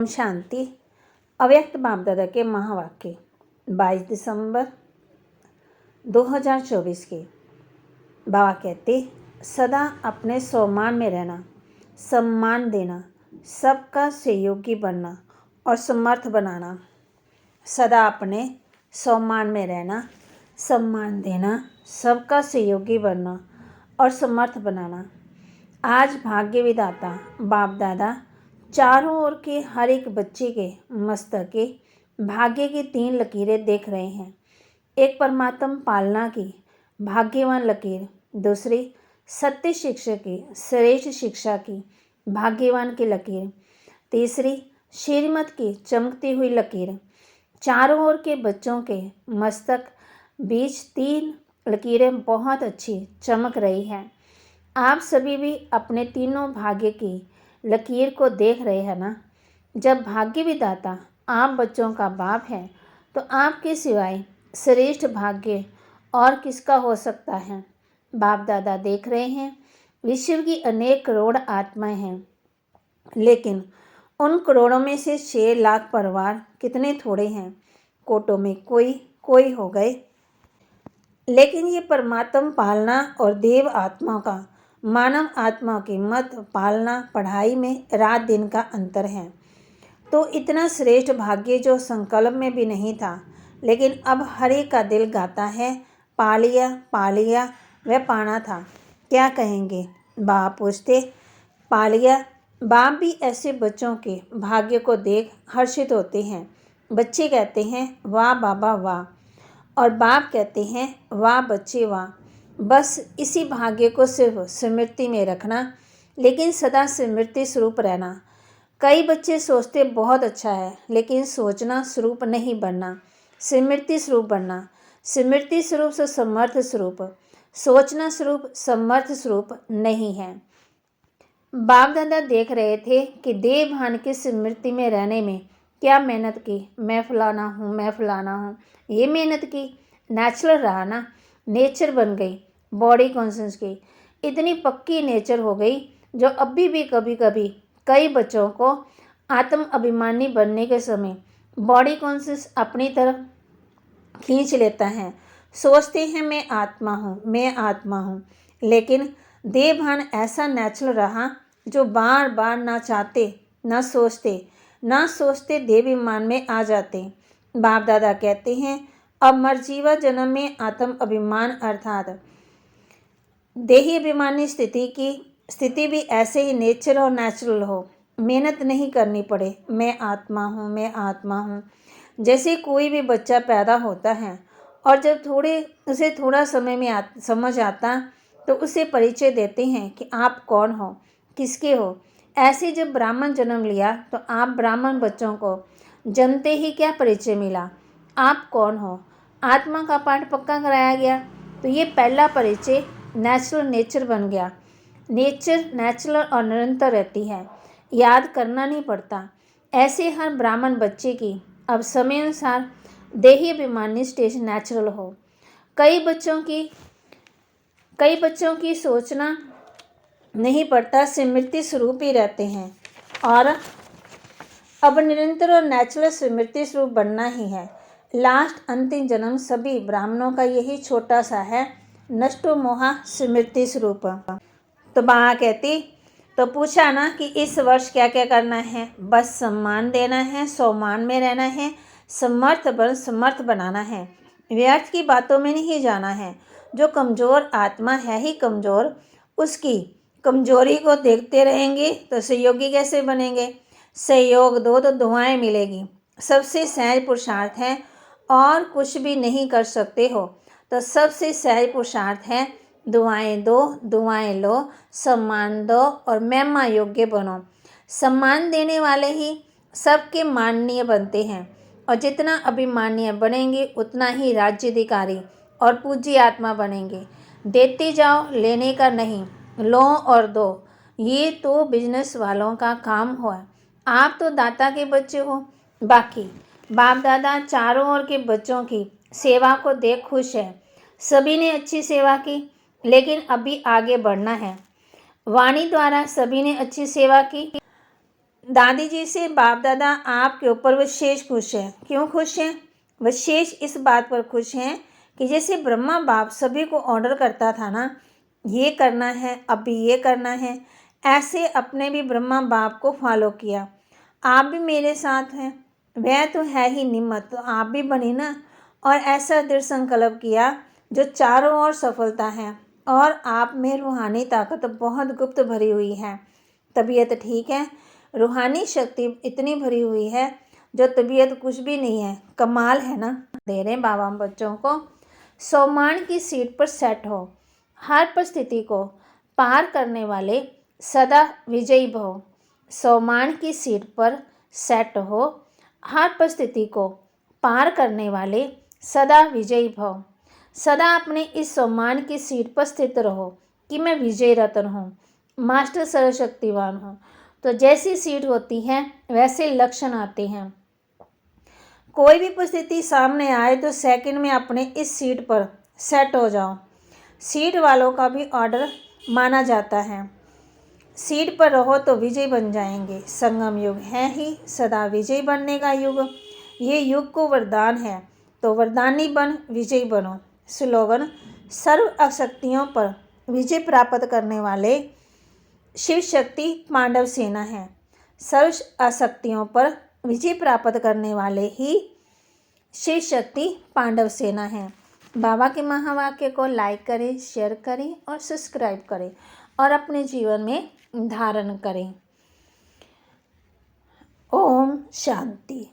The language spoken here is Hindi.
शांति। अव्यक्त बाप दादा के महावाक्य 22 दिसंबर 2024 के। बाबा कहते, सदा अपने सम्मान में रहना, सम्मान देना, सबका सहयोगी बनना और समर्थ बनाना। सदा अपने सम्मान में रहना, सम्मान देना, सबका सहयोगी बनना और समर्थ बनाना। आज भाग्य विधाता बाप दादा चारों ओर के हर एक बच्चे के मस्तक के भाग्य की 3 लकीरें देख रहे हैं। एक परमात्मा पालना की भाग्यवान लकीर, दूसरी सत्य शिक्षा की श्रेष्ठ शिक्षा की भाग्यवान की लकीर, तीसरी श्रीमत की चमकती हुई लकीर। चारों ओर के बच्चों के मस्तक बीच 3 लकीरें बहुत अच्छी चमक रही हैं। आप सभी भी अपने तीनों भाग्य की लकीर को देख रहे हैं ना। जब भाग्य विधाता आप बच्चों का बाप है तो आपके सिवाय श्रेष्ठ भाग्य और किसका हो सकता है। बाप दादा देख रहे हैं विश्व की अनेक करोड़ आत्माएं हैं, लेकिन उन करोड़ों में से 6 लाख परिवार कितने थोड़े हैं। कोटों में कोई हो गए, लेकिन ये परमात्मा पालना और देव आत्मा का मानव आत्मा की मत पालना पढ़ाई में रात दिन का अंतर है। तो इतना श्रेष्ठ भाग्य जो संकल्प में भी नहीं था, लेकिन अब हर एक का दिल गाता है, पा लिया वह पाना था। क्या कहेंगे? बाप पूछते, पा लिया। बाप भी ऐसे बच्चों के भाग्य को देख हर्षित होते हैं। बच्चे कहते हैं, वाह बाबा वाह, और बाप कहते हैं, वाह बच्चे वाह। बस इसी भाग्य को सिर्फ स्मृति में रखना, लेकिन सदा स्मृति स्वरूप रहना। कई बच्चे सोचते बहुत अच्छा है, लेकिन सोचना स्वरूप नहीं बनना, स्मृति स्वरूप बनना। स्मृति स्वरूप से समर्थ स्वरूप, सोचना स्वरूप समर्थ स्वरूप नहीं है। बाप दादा देख रहे थे कि देव भान की स्मृति में रहने में क्या मेहनत की। मैं फलाना हूँ, ये मेहनत की। नेचुरल रहा ना, नेचर बन गई। बॉडी कॉन्शियस की इतनी पक्की नेचर हो गई जो अभी भी कभी कभी कई बच्चों को आत्म अभिमानी बनने के समय बॉडी कॉन्शियस अपनी तरफ खींच लेता है। सोचते हैं मैं आत्मा हूँ, लेकिन देव भान ऐसा नेचुरल रहा जो बार बार ना चाहते ना सोचते देव मान में आ जाते। बाप दादा कहते हैं, अब मरजीवा जन्म में आत्म अभिमान अर्थात देही अभिमानी स्थिति भी ऐसे ही नेचर और नेचुरल हो, मेहनत नहीं करनी पड़े। मैं आत्मा हूँ। जैसे कोई भी बच्चा पैदा होता है और जब उसे थोड़ा समय में समझ आता तो उसे परिचय देते हैं कि आप कौन हो, किसके हो। ऐसे जब ब्राह्मण जन्म लिया तो आप ब्राह्मण बच्चों को जनते ही क्या परिचय मिला, आप कौन हो। आत्मा का पाठ पक्का कराया गया तो ये पहला परिचय नेचुरल नेचर बन गया। नेचर नेचुरल और निरंतर रहती है, याद करना नहीं पड़ता। ऐसे हर ब्राह्मण बच्चे की अब समय अनुसार देही अभिमानी स्टेज नेचुरल हो। कई बच्चों की सोचना नहीं पड़ता, स्मृति स्वरूप ही रहते हैं और अब निरंतर और नेचुरल स्मृति स्वरूप बनना ही है। लास्ट अंतिम जन्म सभी ब्राह्मणों का यही छोटा सा है, नष्टो मोहा स्मृति स्वरूप। तो माँ कहती, तो पूछा ना कि इस वर्ष क्या क्या करना है। बस सम्मान देना है, सम्मान में रहना है, समर्थ बनाना है, व्यर्थ की बातों में नहीं जाना है। जो कमज़ोर आत्मा है ही कमज़ोर, उसकी कमज़ोरी को देखते रहेंगे तो सहयोगी कैसे बनेंगे। सहयोग दो तो दुआएं मिलेगी। सबसे सहज पुरुषार्थ है और कुछ भी नहीं कर सकते हो तो सबसे सहज पुरुषार्थ है दुआएं दो, दुआएं लो, सम्मान दो और महिमा योग्य बनो। सम्मान देने वाले ही सबके माननीय बनते हैं और जितना अभिमानीय बनेंगे उतना ही राज्याधिकारी और पूज्य आत्मा बनेंगे। देते जाओ, लेने का नहीं, लो और दो, ये तो बिजनेस वालों का काम हुआ। आप तो दाता के बच्चे हो। बाकी बाप दादा चारों ओर के बच्चों की सेवा को देख खुश है। सभी ने अच्छी सेवा की, लेकिन अभी आगे बढ़ना है। वाणी द्वारा सभी ने अच्छी सेवा की, दादी जी से बाप दादा आपके ऊपर विशेष खुश हैं। क्यों खुश हैं? विशेष इस बात पर खुश हैं कि जैसे ब्रह्मा बाप सभी को ऑर्डर करता था ना, ये करना है, अभी ये करना है, ऐसे अपने भी ब्रह्मा बाप को फॉलो किया। आप भी मेरे साथ हैं, वह तो है ही निम्मत, तो आप भी बनी ना। और ऐसा दृढ़ संकल्प किया जो चारों ओर सफलता है। और आप में रूहानी ताकत बहुत गुप्त भरी हुई है। तबीयत ठीक है, रूहानी शक्ति इतनी भरी हुई है जो तबीयत कुछ भी नहीं है। कमाल है ना। दे रहे बाबा हम बच्चों को, सम्मान की सीट पर सेट हो, हर परिस्थिति को पार करने वाले सदा विजयी भव। सम्मान की सीट पर सेट हो, हर परिस्थिति को पार करने वाले सदा विजयी भव। सदा अपने इस सम्मान की सीट पर स्थित रहो कि मैं विजय रत्न हूँ, मास्टर सर्वशक्तिवान हूँ। तो जैसी सीट होती है वैसे लक्षण आते हैं। कोई भी परिस्थिति सामने आए तो सेकंड में अपने इस सीट पर सेट हो जाओ। सीट वालों का भी ऑर्डर माना जाता है। सीट पर रहो तो विजय बन जाएंगे। संगम युग है ही सदा विजय बनने का युग। ये युग को वरदान है, तो वरदानी बन विजय बनो। स्लोगन: सर्व अशक्तियों पर विजय प्राप्त करने वाले शिव शक्ति पांडव सेना है। सर्व अशक्तियों पर विजय प्राप्त करने वाले ही शिव शक्ति पांडव सेना है। बाबा के महावाक्य को लाइक करें, शेयर करें और सब्सक्राइब करें और अपने जीवन में धारण करें। ओम शांति।